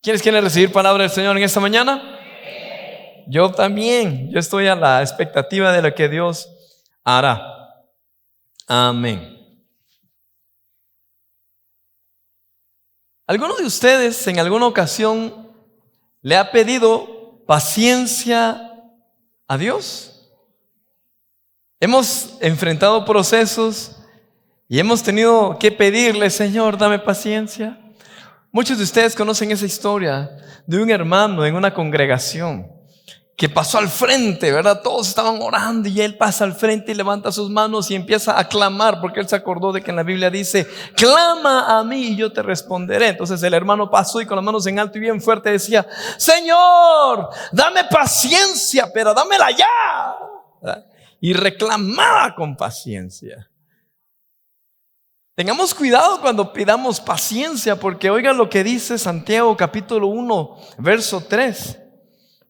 ¿Quiénes quieren recibir palabra del Señor en esta mañana? Yo también. Yo estoy a la expectativa de lo que Dios hará. Amén. ¿Alguno de ustedes en alguna ocasión le ha pedido paciencia a Dios? Hemos enfrentado procesos y hemos tenido que pedirle: Señor, dame paciencia. Muchos de ustedes conocen esa historia de un hermano en una congregación que pasó al frente, ¿verdad? Todos estaban orando y él pasa al frente y levanta sus manos y empieza a clamar, porque él se acordó de que en la Biblia dice: clama a mí y yo te responderé. Entonces el hermano pasó y con las manos en alto y bien fuerte decía: Señor, dame paciencia, pero dámela ya. ¿Verdad? Y reclamaba con paciencia. Tengamos cuidado cuando pidamos paciencia, porque oigan lo que dice Santiago capítulo 1 verso 3.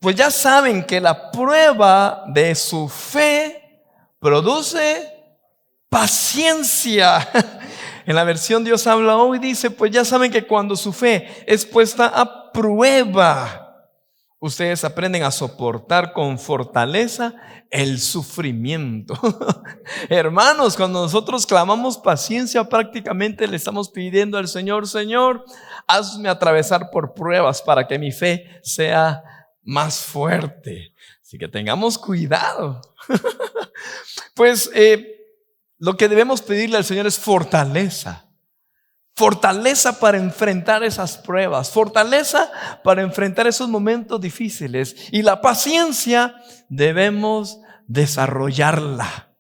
Pues ya saben que la prueba de su fe produce paciencia. En la versión Dios habla hoy dice: pues ya saben que cuando su fe es puesta a prueba, ustedes aprenden a soportar con fortaleza el sufrimiento. Hermanos, cuando nosotros clamamos paciencia, prácticamente le estamos pidiendo al Señor: Señor, hazme atravesar por pruebas para que mi fe sea más fuerte. Así que tengamos cuidado. Pues lo que debemos pedirle al Señor es fortaleza. Fortaleza para enfrentar esas pruebas, fortaleza para enfrentar esos momentos difíciles. Y la paciencia debemos desarrollarla.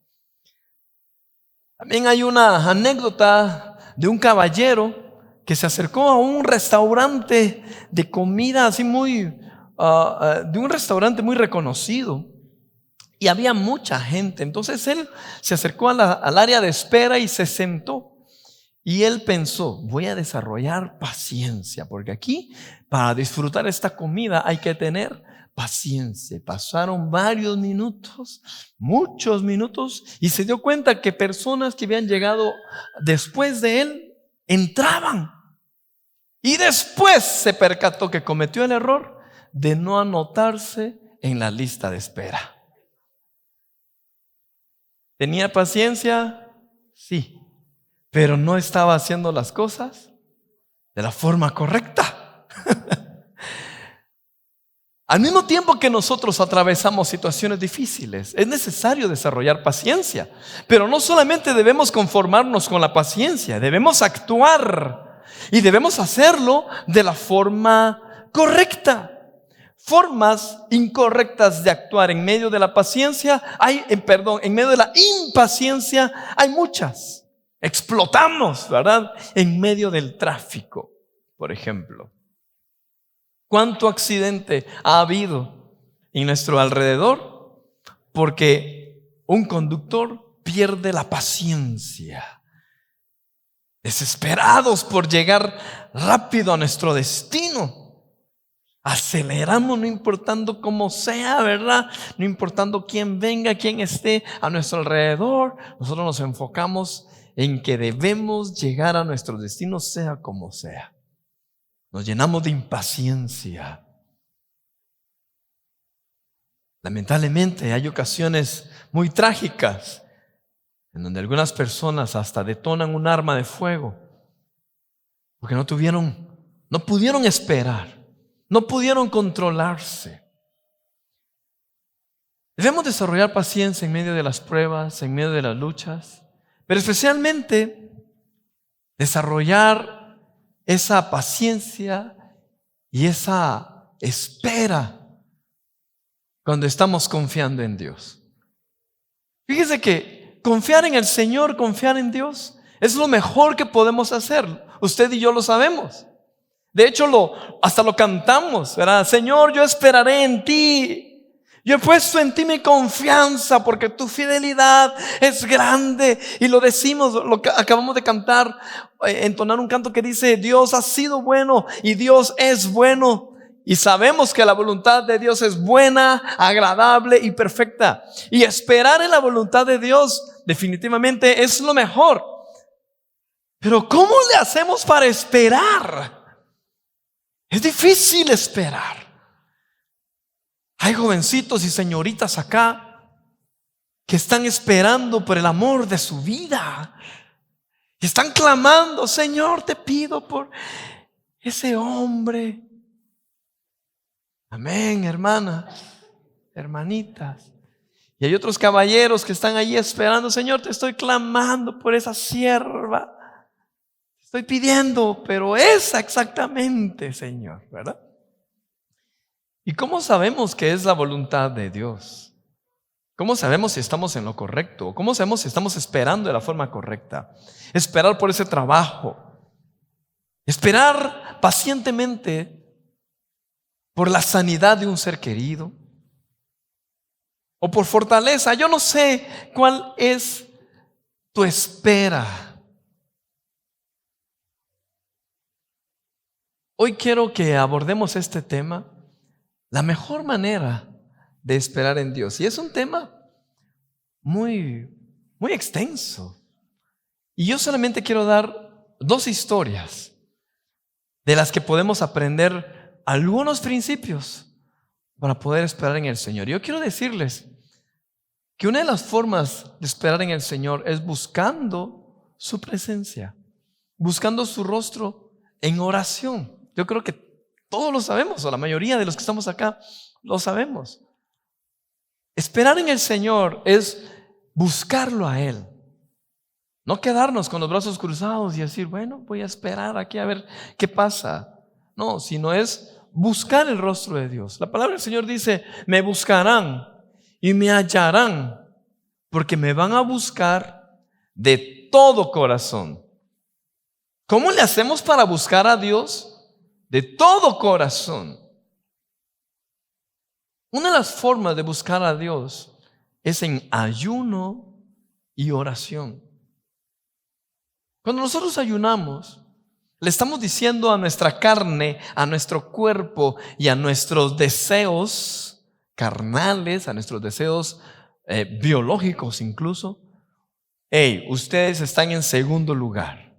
También hay una anécdota de un caballero que se acercó a un restaurante de comida así de un restaurante muy reconocido. Y había mucha gente. Entonces él se acercó al área de espera y se sentó. Y él pensó: voy a desarrollar paciencia, porque aquí para disfrutar esta comida hay que tener paciencia. Pasaron varios minutos, muchos minutos, y se dio cuenta que personas que habían llegado después de él entraban. Y después se percató que cometió el error de no anotarse en la lista de espera. ¿Tenía paciencia? Sí. Pero no estaba haciendo las cosas de la forma correcta. Al mismo tiempo que nosotros atravesamos situaciones difíciles, es necesario desarrollar paciencia. Pero no solamente debemos conformarnos con la paciencia, debemos actuar y debemos hacerlo de la forma correcta. Formas incorrectas de actuar en medio de la paciencia en medio de la impaciencia hay muchas. Explotamos, ¿verdad? En medio del tráfico, por ejemplo. ¿Cuánto accidente ha habido en nuestro alrededor? Porque un conductor pierde la paciencia. Desesperados por llegar rápido a nuestro destino. Aceleramos no importando cómo sea, ¿verdad? No importando quién venga, quién esté a nuestro alrededor. Nosotros nos enfocamos en que debemos llegar a nuestro destino sea como sea. Nos llenamos de impaciencia. Lamentablemente hay ocasiones muy trágicas en donde algunas personas hasta detonan un arma de fuego porque no pudieron esperar, no pudieron controlarse. Debemos desarrollar paciencia en medio de las pruebas, en medio de las luchas, pero especialmente desarrollar esa paciencia y esa espera cuando estamos confiando en Dios. Fíjese que confiar en el Señor, confiar en Dios, es lo mejor que podemos hacer. Usted y yo lo sabemos. De hecho, hasta lo cantamos, ¿verdad? Señor, yo esperaré en ti. Yo he puesto en ti mi confianza porque tu fidelidad es grande. Y lo decimos, lo que acabamos de cantar, entonar un canto que dice: Dios ha sido bueno y Dios es bueno. Y sabemos que la voluntad de Dios es buena, agradable y perfecta. Y esperar en la voluntad de Dios definitivamente es lo mejor. Pero ¿cómo le hacemos para esperar? Es difícil esperar. Hay jovencitos y señoritas acá que están esperando por el amor de su vida. Y están clamando: Señor, te pido por ese hombre. Amén, hermanas, hermanitas. Y hay otros caballeros que están allí esperando: Señor, te estoy clamando por esa sierva. Estoy pidiendo, pero esa exactamente, Señor, ¿verdad? ¿Y cómo sabemos que es la voluntad de Dios? ¿Cómo sabemos si estamos en lo correcto? ¿Cómo sabemos si estamos esperando de la forma correcta? Esperar por ese trabajo. Esperar pacientemente por la sanidad de un ser querido. O por fortaleza. Yo no sé cuál es tu espera. Hoy quiero que abordemos este tema, la mejor manera de esperar en Dios. Y es un tema muy extenso. Y yo solamente quiero dar 2 historias de las que podemos aprender algunos principios para poder esperar en el Señor. Yo quiero decirles que una de las formas de esperar en el Señor es buscando su presencia, buscando su rostro en oración. Yo creo que todos lo sabemos, o la mayoría de los que estamos acá lo sabemos. Esperar en el Señor es buscarlo a Él. No quedarnos con los brazos cruzados y decir: bueno, voy a esperar aquí a ver qué pasa. No, sino es buscar el rostro de Dios. La palabra del Señor dice: me buscarán y me hallarán, porque me van a buscar de todo corazón. ¿Cómo le hacemos para buscar a Dios? De todo corazón. Una de las formas de buscar a Dios es en ayuno y oración. Cuando nosotros ayunamos, le estamos diciendo a nuestra carne, a nuestro cuerpo y a nuestros deseos carnales, a nuestros deseos biológicos incluso: hey, ustedes están en segundo lugar.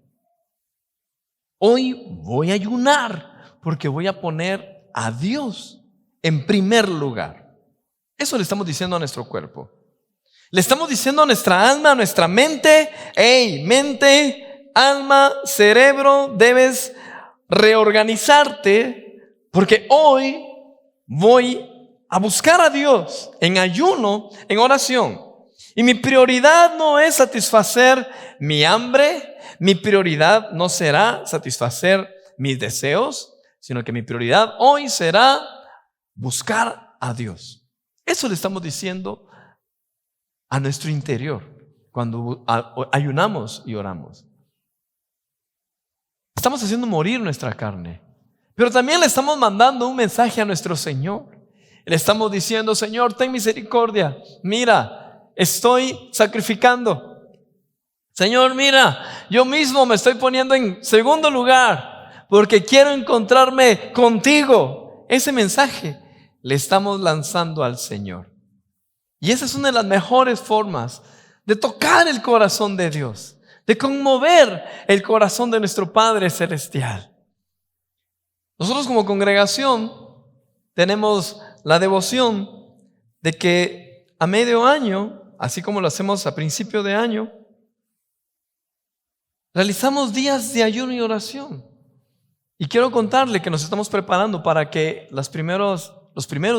Hoy voy a ayunar porque voy a poner a Dios en primer lugar. Eso le estamos diciendo a nuestro cuerpo. Le estamos diciendo a nuestra alma, a nuestra mente: hey, mente, alma, cerebro, debes reorganizarte, porque hoy voy a buscar a Dios en ayuno, en oración. Y mi prioridad no es satisfacer mi hambre, mi prioridad no será satisfacer mis deseos, sino que mi prioridad hoy será buscar a Dios. Eso le estamos diciendo a nuestro interior cuando ayunamos y oramos. Estamos haciendo morir nuestra carne, pero también le estamos mandando un mensaje a nuestro Señor. Le estamos diciendo: Señor, ten misericordia. Mira, estoy sacrificando. Señor, mira, yo mismo me estoy poniendo en segundo lugar porque quiero encontrarme contigo. Ese mensaje le estamos lanzando al Señor. Y esa es una de las mejores formas de tocar el corazón de Dios, de conmover el corazón de nuestro Padre Celestial. Nosotros como congregación tenemos la devoción de que a medio año, así como lo hacemos a principio de año, realizamos días de ayuno y oración. Y quiero contarle que nos estamos preparando para que los primeros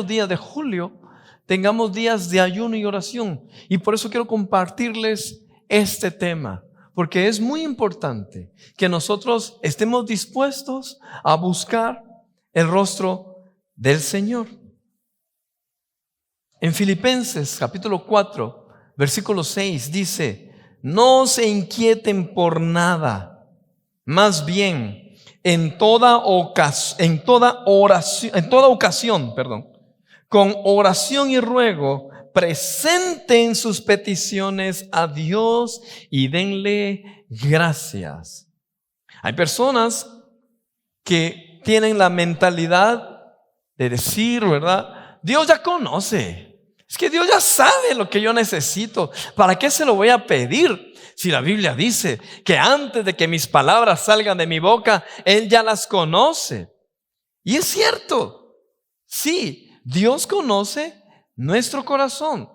días de julio tengamos días de ayuno y oración. Y por eso quiero compartirles este tema, porque es muy importante que nosotros estemos dispuestos a buscar el rostro del Señor. En Filipenses capítulo 4, versículo 6 dice: no se inquieten por nada, más bien en toda ocasión, con oración y ruego, presenten sus peticiones a Dios y denle gracias. Hay personas que tienen la mentalidad de decir, ¿verdad? Dios ya conoce. Es que Dios ya sabe lo que yo necesito. ¿Para qué se lo voy a pedir? Si la Biblia dice que antes de que mis palabras salgan de mi boca, Él ya las conoce. Y es cierto, sí, Dios conoce nuestro corazón.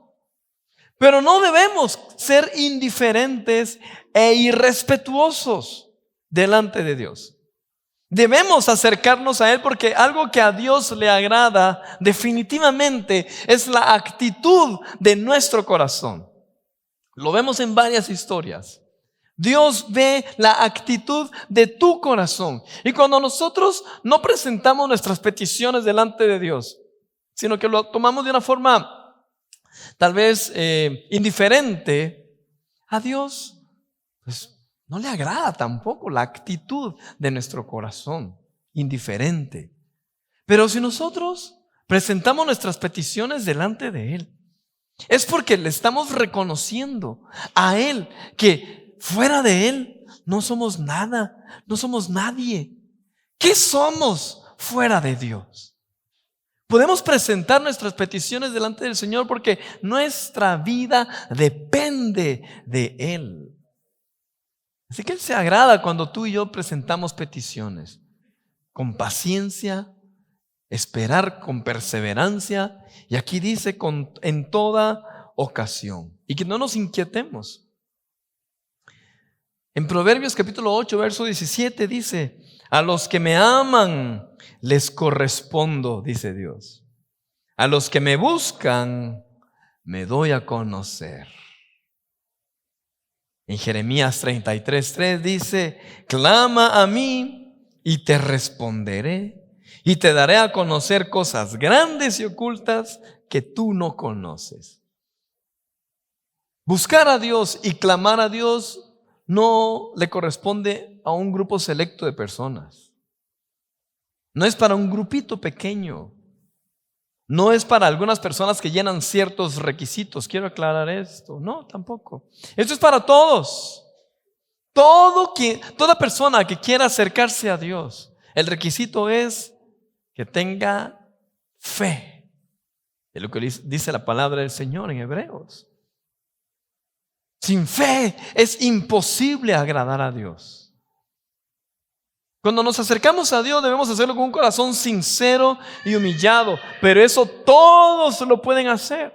Pero no debemos ser indiferentes e irrespetuosos delante de Dios. Debemos acercarnos a Él porque algo que a Dios le agrada definitivamente es la actitud de nuestro corazón. Lo vemos en varias historias. Dios ve la actitud de tu corazón. Y cuando nosotros no presentamos nuestras peticiones delante de Dios, sino que lo tomamos de una forma tal vez indiferente, a Dios pues no le agrada tampoco la actitud de nuestro corazón, indiferente. Pero si nosotros presentamos nuestras peticiones delante de Él, es porque le estamos reconociendo a Él que fuera de Él no somos nada, no somos nadie. ¿Qué somos fuera de Dios? Podemos presentar nuestras peticiones delante del Señor porque nuestra vida depende de Él. Así que Él se agrada cuando tú y yo presentamos peticiones con paciencia, esperar con perseverancia, y aquí dice en toda ocasión, y que no nos inquietemos. En Proverbios capítulo 8, verso 17 dice: a los que me aman les correspondo, dice Dios. A los que me buscan me doy a conocer. En Jeremías 33:3 dice: clama a mí y te responderé y te daré a conocer cosas grandes y ocultas que tú no conoces. Buscar a Dios y clamar a Dios no le corresponde a un grupo selecto de personas. No es para un grupito pequeño. No es para algunas personas que llenan ciertos requisitos. Quiero aclarar esto. No, tampoco. Esto es para todos. Toda persona que quiera acercarse a Dios, el requisito es que tenga fe. Es lo que dice la palabra del Señor en Hebreos. Sin fe es imposible agradar a Dios. Cuando nos acercamos a Dios debemos hacerlo con un corazón sincero y humillado, pero eso todos lo pueden hacer.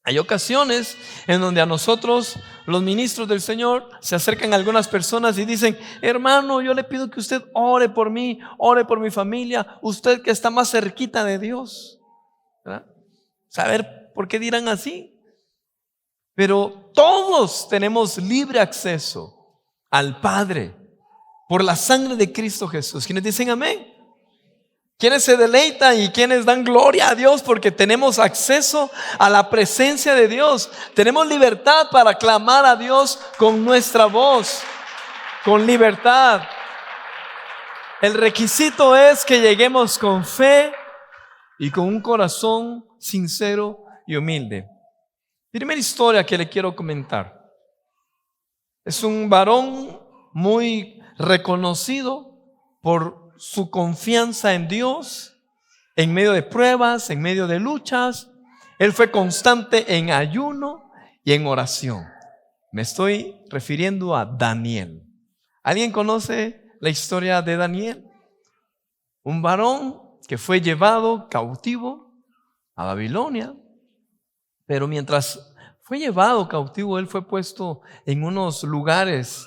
Hay ocasiones en donde a nosotros, los ministros del Señor, se acercan a algunas personas y dicen: hermano, yo le pido que usted ore por mí, ore por mi familia, usted que está más cerquita de Dios. ¿Verdad? ¿Saber por qué dirán así? Pero todos tenemos libre acceso al Padre por la sangre de Cristo Jesús. ¿Quiénes dicen amén? ¿Quiénes se deleitan y quienes dan gloria a Dios porque tenemos acceso a la presencia de Dios? Tenemos libertad para clamar a Dios con nuestra voz, con libertad. El requisito es que lleguemos con fe y con un corazón sincero y humilde. Primera historia que le quiero comentar. Es un varón muy reconocido por su confianza en Dios, en medio de pruebas, en medio de luchas. Él fue constante en ayuno y en oración. Me estoy refiriendo a Daniel. ¿Alguien conoce la historia de Daniel? Un varón que fue llevado cautivo a Babilonia. Pero mientras fue llevado cautivo, él fue puesto en unos lugares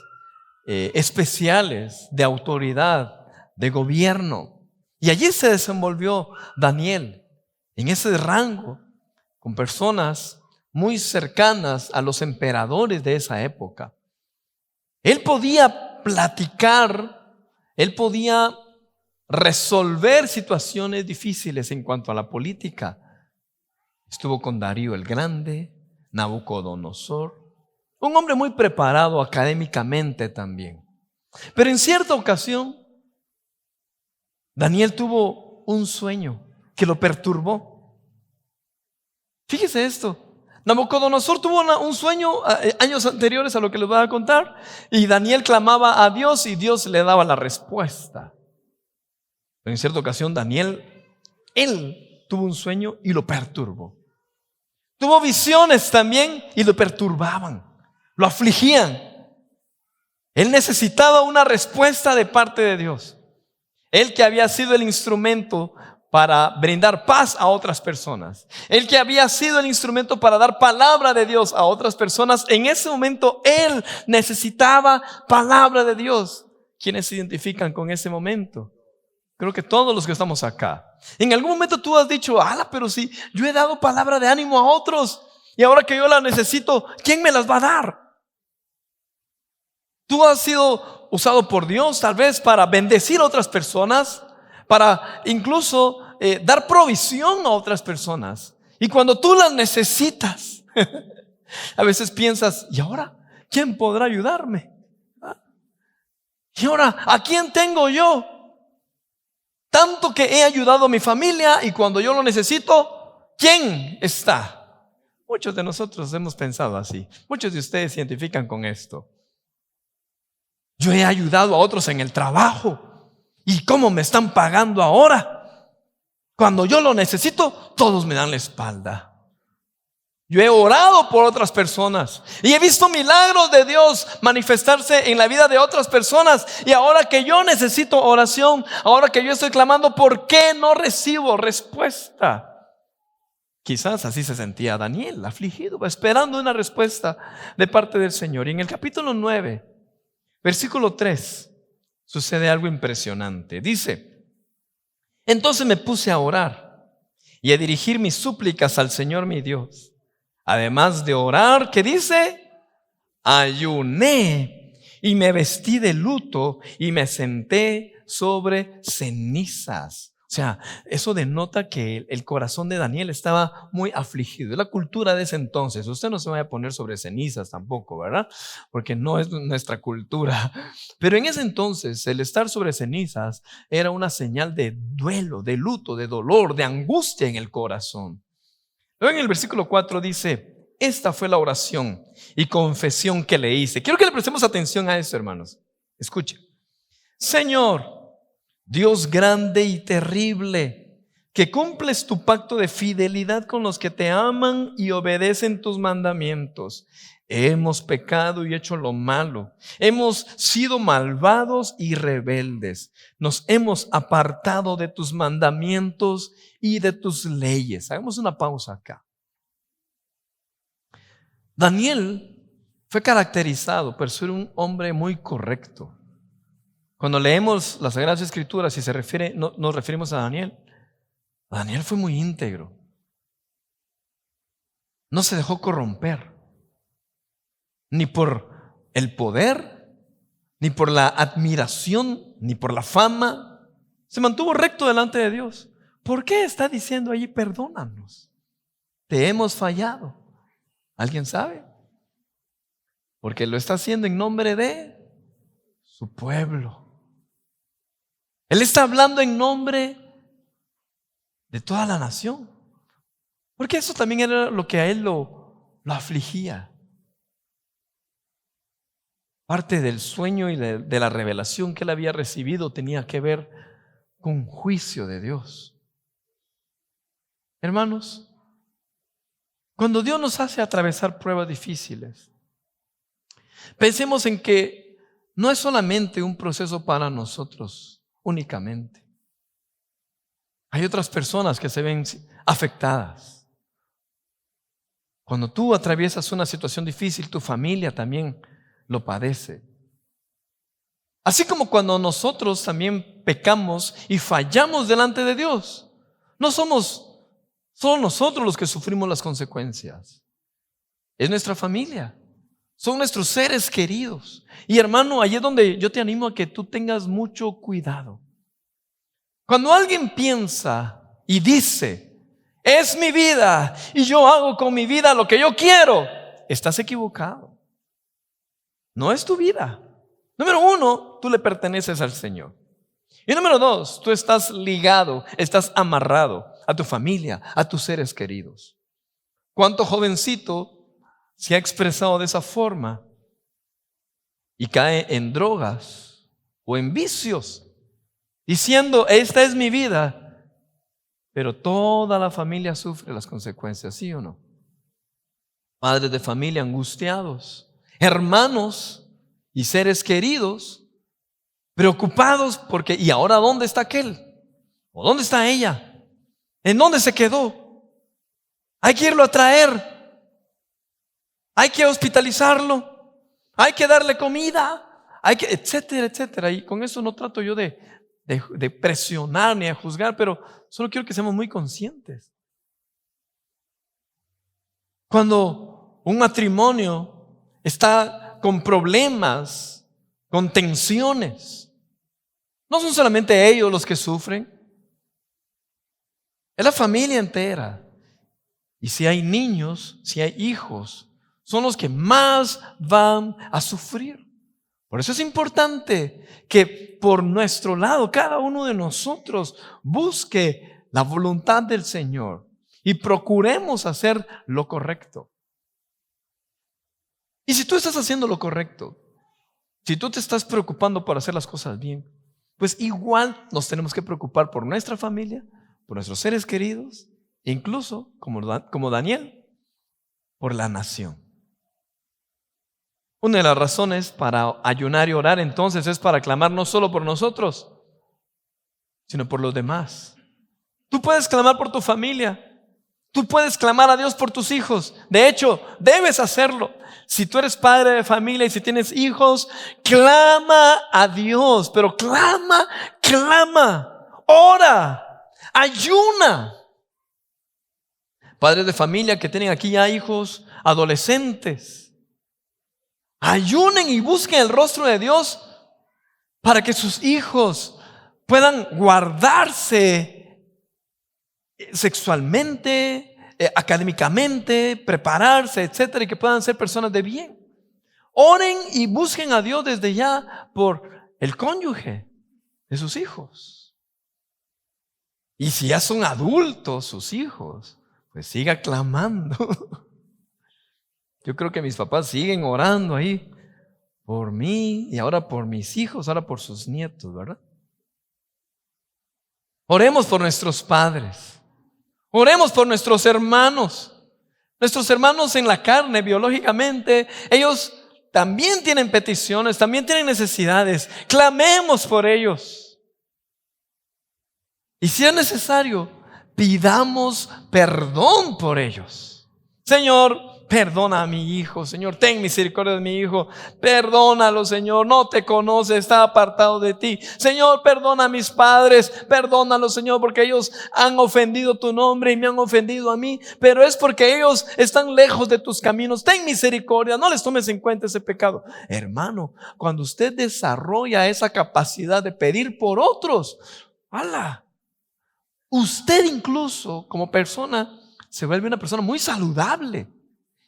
especiales de autoridad, de gobierno. Y allí se desenvolvió Daniel, en ese rango, con personas muy cercanas a los emperadores de esa época. Él podía platicar, él podía resolver situaciones difíciles en cuanto a la política. Estuvo con Darío el Grande, Nabucodonosor, un hombre muy preparado académicamente también. Pero en cierta ocasión, Daniel tuvo un sueño que lo perturbó. Fíjese esto. Nabucodonosor tuvo un sueño años anteriores a lo que les voy a contar, y Daniel clamaba a Dios y Dios le daba la respuesta. Pero en cierta ocasión él tuvo un sueño y lo perturbó. Tuvo visiones también y lo perturbaban, lo afligían. Él necesitaba una respuesta de parte de Dios. Él que había sido el instrumento para brindar paz a otras personas, Él que había sido el instrumento para dar palabra de Dios a otras personas, en ese momento Él necesitaba palabra de Dios. ¿Quiénes se identifican con ese momento? Creo que todos los que estamos acá. En algún momento tú has dicho, pero si yo he dado palabra de ánimo a otros y ahora que yo la necesito, ¿quién me las va a dar? Tú has sido usado por Dios tal vez para bendecir a otras personas, para incluso dar provisión a otras personas. Y cuando tú las necesitas, a veces piensas, ¿y ahora quién podrá ayudarme? ¿Y ahora a quién tengo yo? Tanto que he ayudado a mi familia y cuando yo lo necesito, ¿quién está? Muchos de nosotros hemos pensado así. Muchos de ustedes se identifican con esto. Yo he ayudado a otros en el trabajo. ¿Y cómo me están pagando ahora? Cuando yo lo necesito, todos me dan la espalda. Yo he orado por otras personas y he visto milagros de Dios manifestarse en la vida de otras personas. Y ahora que yo necesito oración, ahora que yo estoy clamando, ¿por qué no recibo respuesta? Quizás así se sentía Daniel, afligido, esperando una respuesta de parte del Señor. Y en el capítulo 9, versículo 3, sucede algo impresionante. Dice: entonces me puse a orar y a dirigir mis súplicas al Señor mi Dios. Además de orar, ¿qué dice? Ayuné y me vestí de luto y me senté sobre cenizas. O sea, eso denota que el corazón de Daniel estaba muy afligido. Es la cultura de ese entonces. Usted no se vaya a poner sobre cenizas tampoco, ¿verdad? Porque no es nuestra cultura. Pero en ese entonces, el estar sobre cenizas era una señal de duelo, de luto, de dolor, de angustia en el corazón. Luego en el versículo 4 dice: esta fue la oración y confesión que le hice. Quiero que le prestemos atención a eso, hermanos. Escuche. Señor, Dios grande y terrible, que cumples tu pacto de fidelidad con los que te aman y obedecen tus mandamientos. Hemos pecado y hecho lo malo. Hemos sido malvados y rebeldes. Nos hemos apartado de tus mandamientos y de tus leyes. Hagamos una pausa acá. Daniel fue caracterizado por ser un hombre muy correcto. Cuando leemos las Sagradas Escrituras y nos referimos a Daniel, Daniel fue muy íntegro. No se dejó corromper, ni por el poder, ni por la admiración, ni por la fama. Se mantuvo recto delante de Dios. ¿Por qué está diciendo allí perdónanos? Te hemos fallado. ¿Alguien sabe? Porque lo está haciendo en nombre de su pueblo. Él está hablando en nombre de toda la nación. Porque eso también era lo que a él lo afligía. Parte del sueño y de la revelación que él había recibido tenía que ver con juicio de Dios. Hermanos, cuando Dios nos hace atravesar pruebas difíciles, pensemos en que no es solamente un proceso para nosotros únicamente. Hay otras personas que se ven afectadas. Cuando tú atraviesas una situación difícil, tu familia también lo padece. Así como cuando nosotros también pecamos y fallamos delante de Dios, no somos solo nosotros los que sufrimos las consecuencias. Es nuestra familia, son nuestros seres queridos. Y hermano, allí es donde yo te animo a que tú tengas mucho cuidado. Cuando alguien piensa y dice: es mi vida y yo hago con mi vida lo que yo quiero, estás equivocado. No es tu vida. Número 1, tú le perteneces al Señor. Y número 2, tú estás ligado, estás amarrado a tu familia, a tus seres queridos. ¿Cuánto jovencito se ha expresado de esa forma y cae en drogas o en vicios, diciendo: esta es mi vida, pero toda la familia sufre las consecuencias? ¿Sí o no? Padres de familia angustiados, hermanos y seres queridos preocupados porque, ¿y ahora dónde está aquel? ¿O dónde está ella? ¿En dónde se quedó? Hay que irlo a traer. Hay que hospitalizarlo. Hay que darle comida. Hay que, etcétera, etcétera. Y con eso no trato yo de presionar ni de juzgar, pero solo quiero que seamos muy conscientes. Cuando un matrimonio está con problemas, con tensiones, no son solamente ellos los que sufren, es la familia entera. Y si hay niños, si hay hijos, son los que más van a sufrir. Por eso es importante que por nuestro lado, cada uno de nosotros busque la voluntad del Señor y procuremos hacer lo correcto. Y si tú estás haciendo lo correcto, si tú te estás preocupando por hacer las cosas bien, pues igual nos tenemos que preocupar por nuestra familia, por nuestros seres queridos, e incluso, como Daniel, por la nación. Una de las razones para ayunar y orar entonces es para clamar no solo por nosotros, sino por los demás. Tú puedes clamar por tu familia. Tú puedes clamar a Dios por tus hijos. De hecho, debes hacerlo. Si tú eres padre de familia y si tienes hijos, clama a Dios. Pero clama, ora, ayuna. Padres de familia que tienen aquí ya hijos adolescentes, ayunen y busquen el rostro de Dios para que sus hijos puedan guardarse sexualmente, académicamente, prepararse, etcétera, y que puedan ser personas de bien. Oren y busquen a Dios desde ya por el cónyuge de sus hijos. Y si ya son adultos sus hijos, pues siga clamando. Yo creo que mis papás siguen orando ahí por mí y ahora por mis hijos, ahora por sus nietos, ¿verdad? Oremos por nuestros padres. Oremos por nuestros hermanos en la carne, biológicamente. Ellos también tienen peticiones, también tienen necesidades. Clamemos por ellos. Y si es necesario, pidamos perdón por ellos. Señor, perdona a mi hijo. Señor, ten misericordia de mi hijo. Perdónalo, Señor. No te conoce, está apartado de ti. Señor, perdona a mis padres. Perdónalo, Señor, porque ellos han ofendido tu nombre y me han ofendido a mí. Pero es porque ellos están lejos de tus caminos. Ten misericordia. No les tomes en cuenta ese pecado. Hermano, cuando usted desarrolla esa capacidad de pedir por otros, ¡hala! Usted incluso como persona se vuelve una persona muy saludable.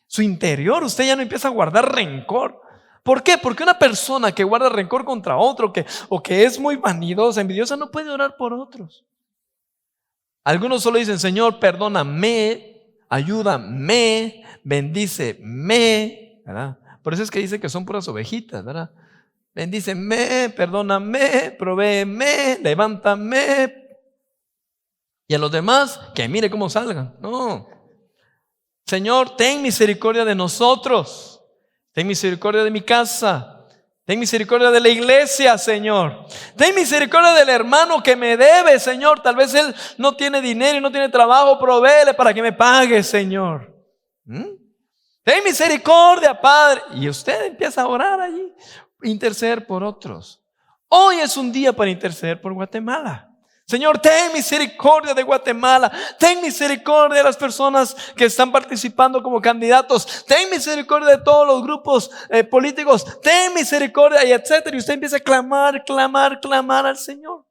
Su interior, usted ya no empieza a guardar rencor. ¿Por qué? Porque una persona que guarda rencor contra otro o que es muy vanidosa, envidiosa, no puede orar por otros. Algunos solo dicen: Señor, perdóname, ayúdame, bendíceme, ¿verdad? Por eso es que dice que son puras ovejitas, ¿verdad? Bendíceme, perdóname, provéeme, levántame. Y a los demás, que mire cómo salgan. No. Señor, ten misericordia de nosotros. Ten misericordia de mi casa. Ten misericordia de la iglesia, Señor. Ten misericordia del hermano que me debe, Señor. Tal vez él no tiene dinero y no tiene trabajo. Provéele para que me pague, Señor. Ten misericordia, Padre. Y usted empieza a orar allí, interceder por otros. Hoy es un día para interceder por Guatemala. Señor, ten misericordia de Guatemala. Ten misericordia de las personas que están participando como candidatos. Ten misericordia de todos los grupos políticos. Ten misericordia y etcétera. Y usted empieza a clamar al Señor.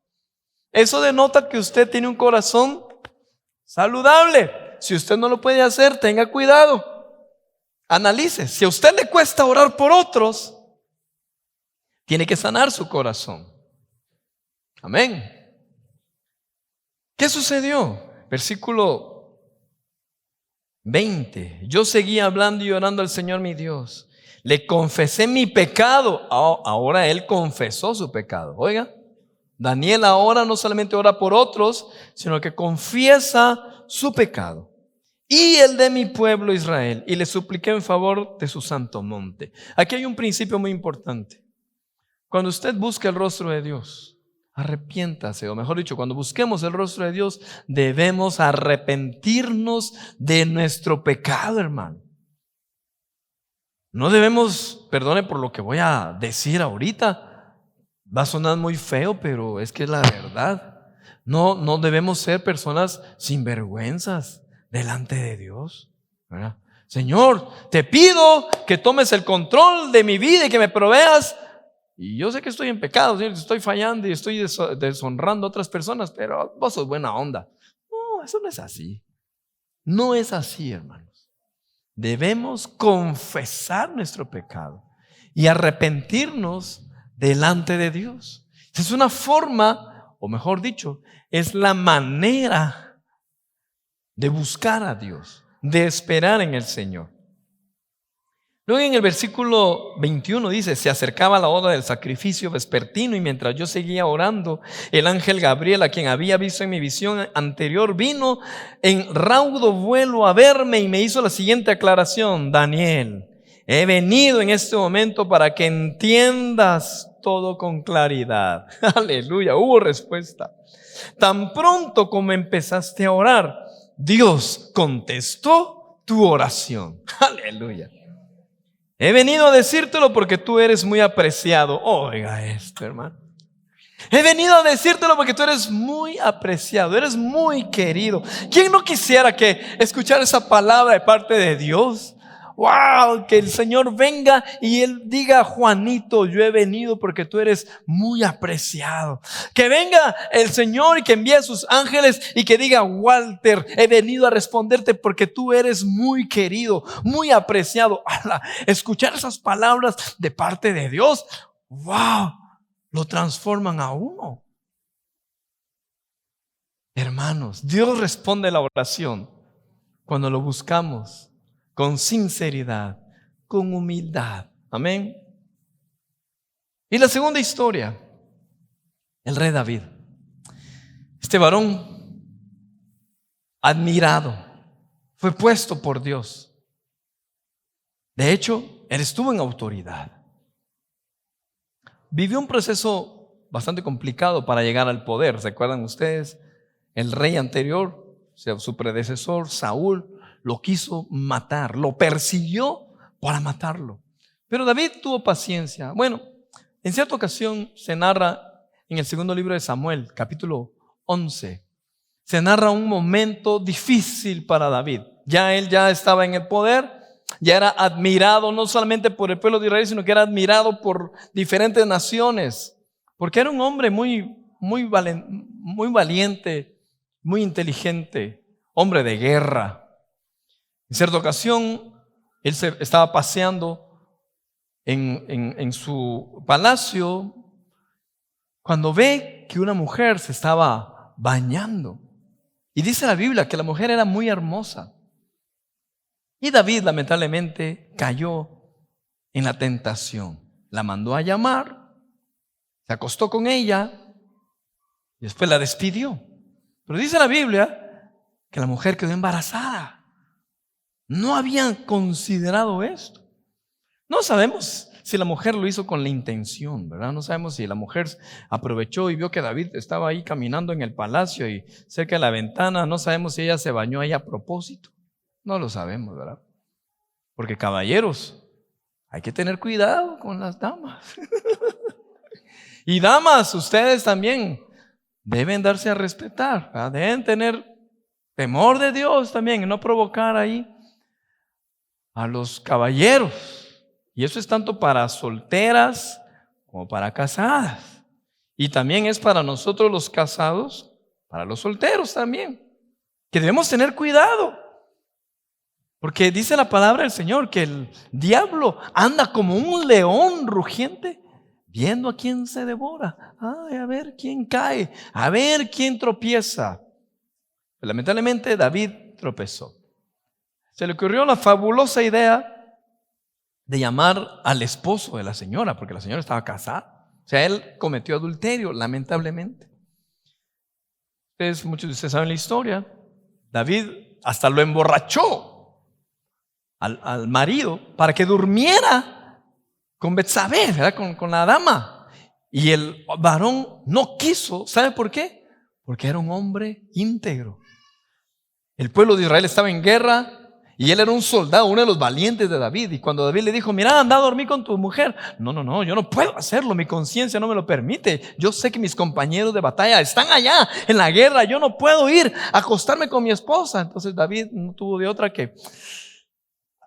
Eso denota que usted tiene un corazón saludable. Si usted no lo puede hacer, tenga cuidado. Analice. Si a usted le cuesta orar por otros, tiene que sanar su corazón. Amén. ¿Qué sucedió? Versículo 20. Yo seguía hablando y orando al Señor mi Dios. Le confesé mi pecado. Ahora él confesó su pecado. Oiga, Daniel ahora no solamente ora por otros, sino que confiesa su pecado y el de mi pueblo Israel. Y le supliqué en favor de su santo monte. Aquí hay un principio muy importante. cuando usted busque el rostro de Dios, arrepiéntase, o mejor dicho, cuando busquemos el rostro de Dios, debemos arrepentirnos de nuestro pecado, hermano. No debemos, perdone por lo que voy a decir ahorita, va a sonar muy feo, pero es que es la verdad. No debemos ser personas sinvergüenzas delante de Dios, ¿verdad? Señor, te pido que tomes el control de mi vida y que me proveas. Y yo sé que estoy en pecado, Señor, estoy fallando y estoy deshonrando a otras personas, pero vos sos buena onda. No, eso no es así. No es así, hermanos. Debemos confesar nuestro pecado y arrepentirnos delante de Dios. Es una forma, o mejor dicho, es la manera de buscar a Dios, de esperar en el Señor. Luego en el versículo 21 dice: se acercaba la hora del sacrificio vespertino y mientras yo seguía orando, el ángel Gabriel, a quien había visto en mi visión anterior, vino en raudo vuelo a verme y me hizo la siguiente aclaración: Daniel, he venido en este momento para que entiendas todo con claridad. Aleluya, hubo respuesta. Tan pronto como empezaste a orar, Dios contestó tu oración. Aleluya. He venido a decírtelo porque tú eres muy apreciado. Oiga esto, hermano. He venido a decírtelo porque tú eres muy apreciado, eres muy querido. ¿Quién no quisiera que escuchar esa palabra de parte de Dios? Wow, que el Señor venga y Él diga: Juanito, yo he venido porque tú eres muy apreciado. Que venga el Señor y que envíe a sus ángeles y que diga: Walter, he venido a responderte porque tú eres muy querido, muy apreciado. Escuchar esas palabras de parte de Dios, wow, lo transforman a uno. Hermanos, Dios responde la oración cuando lo buscamos con sinceridad, con humildad. Amén. Y la segunda historia, el rey David. Este varón admirado, fue puesto por Dios. De hecho, él estuvo en autoridad. Vivió un proceso bastante complicado para llegar al poder. ¿Se acuerdan ustedes? El rey anterior, o sea, su predecesor, Saúl, lo quiso matar, lo persiguió para matarlo. Pero David tuvo paciencia. Bueno, en cierta ocasión se narra en el segundo libro de Samuel, capítulo 11, se narra un momento difícil para David. Él ya estaba en el poder, ya era admirado no solamente por el pueblo de Israel, sino que era admirado por diferentes naciones, porque era un hombre muy valiente, muy inteligente, hombre de guerra. En cierta ocasión, él se estaba paseando en su palacio cuando ve que una mujer se estaba bañando. Y dice la Biblia que la mujer era muy hermosa. Y David lamentablemente cayó en la tentación. La mandó a llamar, se acostó con ella y después la despidió. Pero dice la Biblia que la mujer quedó embarazada. No habían considerado esto. No sabemos si la mujer lo hizo con la intención, ¿verdad? No sabemos si la mujer aprovechó y vio que David estaba ahí caminando en el palacio y cerca de la ventana. No sabemos si ella se bañó ahí a propósito. No lo sabemos, ¿verdad? Porque caballeros, hay que tener cuidado con las damas. Y damas, ustedes también deben darse a respetar, ¿verdad? Deben tener temor de Dios también y no provocar ahí a los caballeros. Y eso es tanto para solteras como para casadas. Y también es para nosotros los casados, para los solteros también, que debemos tener cuidado. Porque dice la palabra del Señor que el diablo anda como un león rugiente, viendo a quién se devora. Ay, a ver quién cae, a ver quién tropieza. Pero lamentablemente David tropezó. Se le ocurrió la fabulosa idea de llamar al esposo de la señora, porque la señora estaba casada. O sea, él cometió adulterio, lamentablemente. Muchos de ustedes saben la historia. David hasta lo emborrachó al marido para que durmiera con Betsabé, ¿verdad? Con la dama. Y el varón no quiso. ¿Sabe por qué? Porque era un hombre íntegro. El pueblo de Israel estaba en guerra y él era un soldado, uno de los valientes de David. Y cuando David le dijo, mira, anda a dormir con tu mujer. No, yo no puedo hacerlo, mi conciencia no me lo permite. Yo sé que mis compañeros de batalla están allá en la guerra, yo no puedo ir a acostarme con mi esposa. Entonces David no tuvo de otra que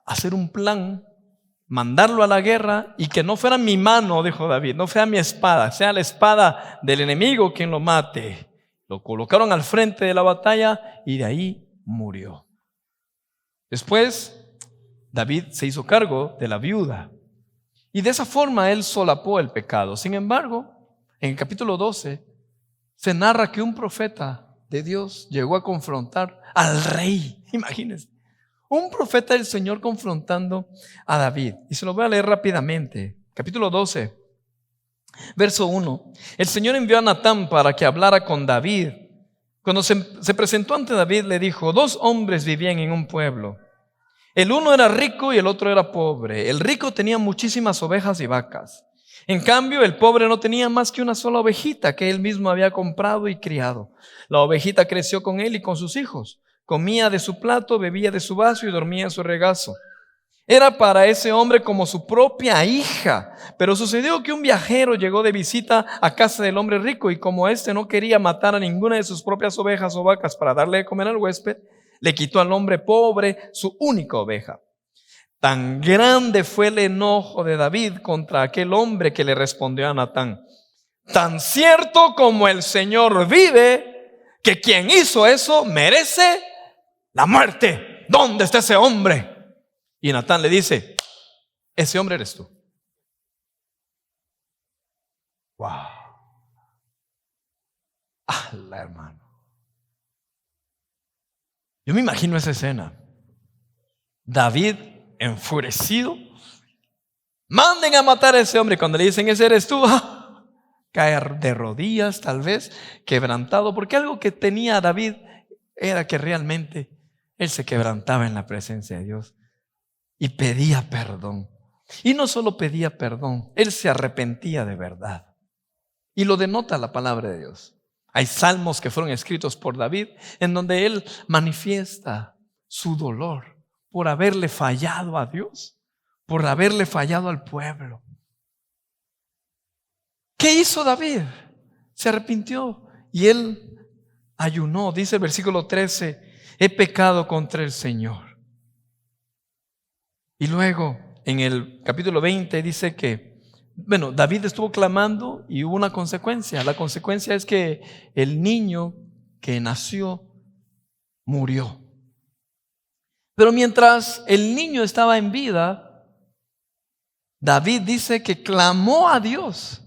hacer un plan, mandarlo a la guerra y que no fuera mi mano, dijo David, no fuera mi espada, sea la espada del enemigo quien lo mate. Lo colocaron al frente de la batalla y de ahí murió. Después, David se hizo cargo de la viuda y de esa forma él solapó el pecado. Sin embargo, en el capítulo 12 se narra que un profeta de Dios llegó a confrontar al rey. Imagínense, un profeta del Señor confrontando a David. Y se lo voy a leer rápidamente. Capítulo 12, verso 1. El Señor envió a Natán para que hablara con David. Cuando se presentó ante David, le dijo: dos hombres vivían en un pueblo. El uno era rico y el otro era pobre. El rico tenía muchísimas ovejas y vacas. En cambio, el pobre no tenía más que una sola ovejita que él mismo había comprado y criado. La ovejita creció con él y con sus hijos. Comía de su plato, bebía de su vaso y dormía en su regazo. Era para ese hombre como su propia hija. Pero sucedió que un viajero llegó de visita a casa del hombre rico, y como éste no quería matar a ninguna de sus propias ovejas o vacas para darle de comer al huésped, le quitó al hombre pobre su única oveja. Tan grande fue el enojo de David contra aquel hombre que le respondió a Natán: tan cierto como el Señor vive, que quien hizo eso merece la muerte. ¿Dónde está ese hombre? Y Natán le dice: ese hombre eres tú. Wow. La hermano. Yo me imagino esa escena. David enfurecido. Manden a matar a ese hombre. Cuando le dicen: ese eres tú, caer de rodillas, tal vez quebrantado, porque algo que tenía David era que realmente él se quebrantaba en la presencia de Dios y pedía perdón. Y no solo pedía perdón, él se arrepentía de verdad. Y lo denota la palabra de Dios. Hay salmos que fueron escritos por David en donde él manifiesta su dolor por haberle fallado a Dios, por haberle fallado al pueblo. ¿Qué hizo David? Se arrepintió y él ayunó. Dice el versículo 13: he pecado contra el Señor. Y luego en el capítulo 20 dice que, David estuvo clamando y hubo una consecuencia. La consecuencia es que el niño que nació murió. Pero mientras el niño estaba en vida, David dice que clamó a Dios.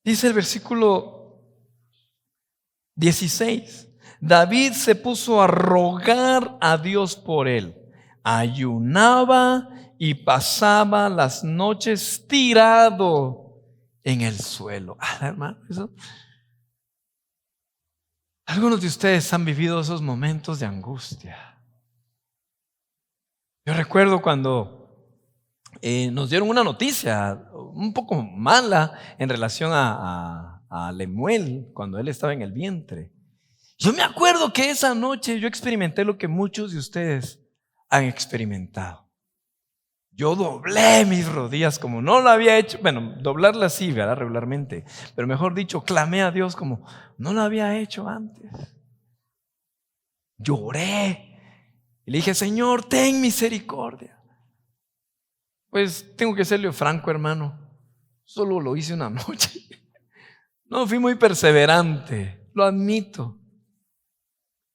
Dice el versículo 16: David se puso a rogar a Dios por él. Ayunaba y pasaba las noches tirado en el suelo. Hermano, algunos de ustedes han vivido esos momentos de angustia. Yo recuerdo cuando nos dieron una noticia un poco mala en relación a Lemuel, cuando él estaba en el vientre. Yo me acuerdo que esa noche yo experimenté lo que muchos de ustedes han experimentado. Yo doblé mis rodillas como no lo había hecho. Doblarlas sí, ¿verdad? Regularmente. Pero mejor dicho, clamé a Dios como no lo había hecho antes. Lloré y le dije: Señor, ten misericordia. Pues tengo que serle franco, hermano, solo lo hice una noche. No fui muy perseverante, lo admito.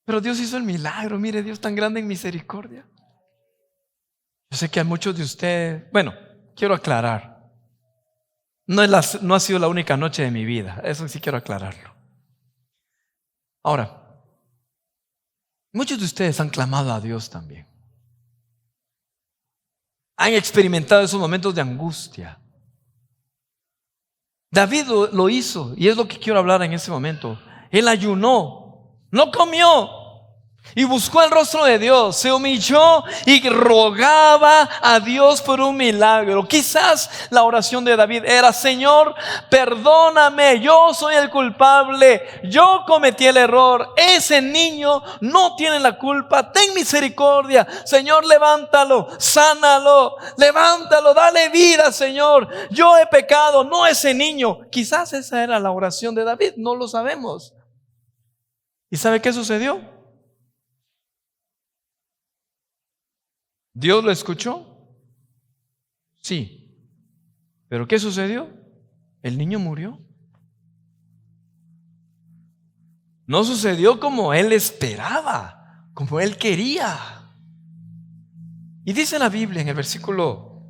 Pero Dios hizo el milagro. Mire, Dios tan grande en misericordia. Yo sé que a muchos de ustedes, quiero aclarar, no ha sido la única noche de mi vida. Eso sí quiero aclararlo. Ahora, muchos de ustedes han clamado a Dios también. Han experimentado esos momentos de angustia. David lo hizo, y es lo que quiero hablar en este momento. Él ayunó, no comió. y buscó el rostro de Dios, se humilló y rogaba a Dios por un milagro. Quizás la oración de David era: Señor, perdóname, yo soy el culpable, yo cometí el error, ese niño no tiene la culpa, ten misericordia, Señor, levántalo, sánalo, levántalo, dale vida, Señor, yo he pecado, no ese niño. Quizás esa era la oración de David, no lo sabemos. ¿Y sabe qué sucedió? ¿Dios lo escuchó? Sí. ¿Pero qué sucedió? El niño murió. No sucedió como él esperaba, como él quería. Y dice la Biblia en el versículo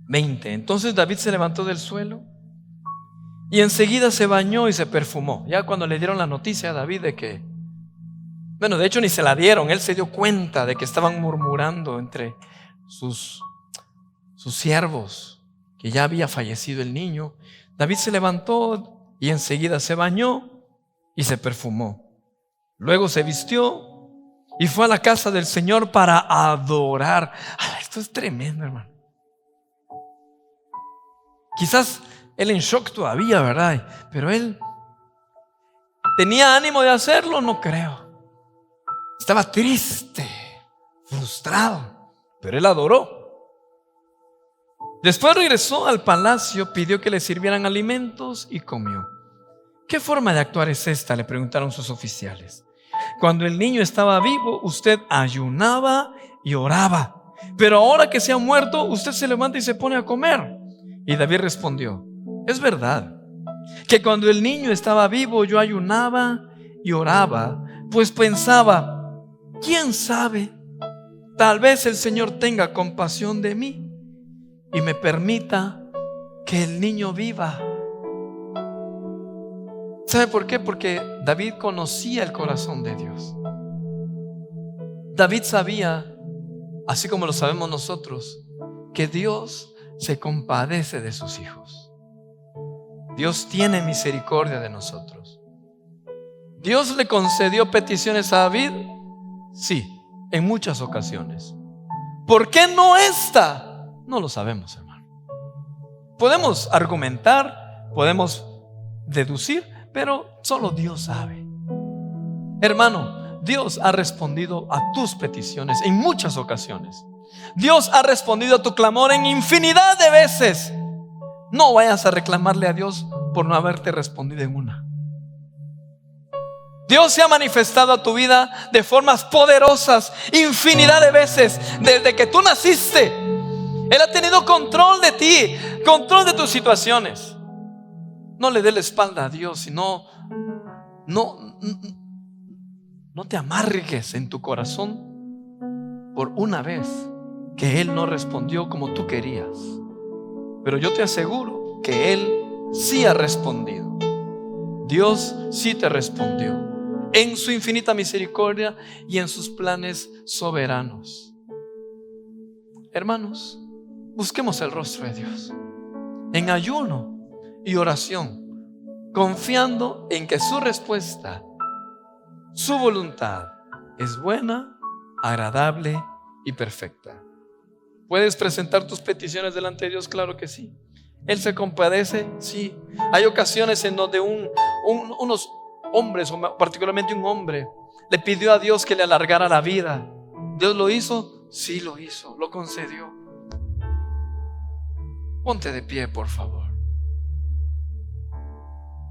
20: entonces David se levantó del suelo y enseguida se bañó y se perfumó. Ya cuando le dieron la noticia a David de que, bueno, de hecho ni se la dieron, él se dio cuenta de que estaban murmurando entre sus siervos que ya había fallecido el niño. David se levantó y enseguida se bañó y se perfumó. Luego se vistió y fue a la casa del Señor para adorar. Esto es tremendo, hermano. Quizás él en shock todavía, ¿verdad? Pero él tenía ánimo de hacerlo, no creo. Estaba triste, frustrado, pero él adoró. Después regresó al palacio, pidió que le sirvieran alimentos y comió. ¿Qué forma de actuar es esta?, le preguntaron sus oficiales. Cuando el niño estaba vivo, usted ayunaba y oraba, pero ahora que se ha muerto, usted se levanta y se pone a comer. Y David respondió: es verdad que cuando el niño estaba vivo yo ayunaba y oraba, pues pensaba: ¿quién sabe? Tal vez el Señor tenga compasión de mí y me permita que el niño viva. ¿Sabe por qué? Porque David conocía el corazón de Dios. David sabía, así como lo sabemos nosotros, que Dios se compadece de sus hijos. Dios tiene misericordia de nosotros. ¿Dios le concedió peticiones a David? Sí, en muchas ocasiones. ¿Por qué no esta? No lo sabemos, hermano. Podemos argumentar, podemos deducir, pero solo Dios sabe. Hermano, Dios ha respondido a tus peticiones en muchas ocasiones. Dios ha respondido a tu clamor en infinidad de veces. No vayas a reclamarle a Dios por no haberte respondido en una. Dios se ha manifestado a tu vida de formas poderosas infinidad de veces. Desde que tú naciste, Él ha tenido control de ti, control de tus situaciones. No le dé la espalda a Dios, sino no te amargues en tu corazón por una vez que Él no respondió como tú querías. Pero yo te aseguro que Él sí ha respondido. Dios sí te respondió en su infinita misericordia y en sus planes soberanos. Hermanos, busquemos el rostro de Dios en ayuno y oración, confiando en que su respuesta, su voluntad es buena, agradable y perfecta. ¿Puedes presentar tus peticiones delante de Dios? Claro que sí. Él se compadece, sí. Hay ocasiones en donde unos hombres, o particularmente un hombre, le pidió a Dios que le alargara la vida. ¿Dios lo hizo? Sí, lo hizo, lo concedió. Ponte de pie, por favor.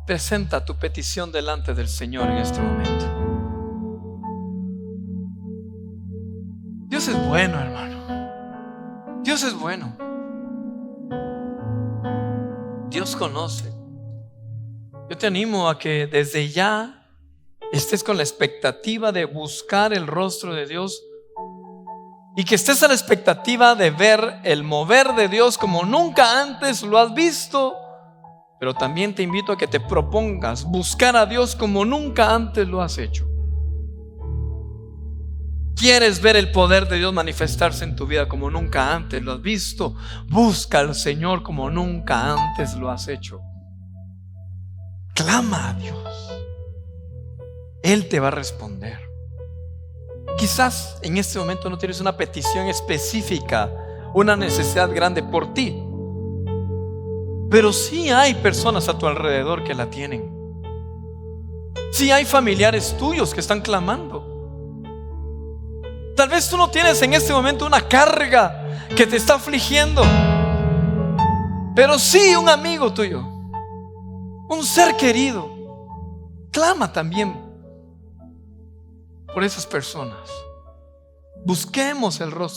Presenta tu petición delante del Señor en este momento. Dios es bueno, hermano. Dios es bueno. Dios conoce. Yo te animo a que desde ya estés con la expectativa de buscar el rostro de Dios y que estés a la expectativa de ver el mover de Dios como nunca antes lo has visto. Pero también te invito a que te propongas buscar a Dios como nunca antes lo has hecho. ¿Quieres ver el poder de Dios manifestarse en tu vida como nunca antes lo has visto? Busca al Señor como nunca antes lo has hecho. Clama a Dios. Él te va a responder. Quizás en este momento no tienes una petición específica, una necesidad grande por ti, pero sí hay personas a tu alrededor que la tienen. Sí hay familiares tuyos que están clamando. Tal vez tú no tienes en este momento una carga que te está afligiendo, pero sí un amigo tuyo, un ser querido, clama también por esas personas. Busquemos el rostro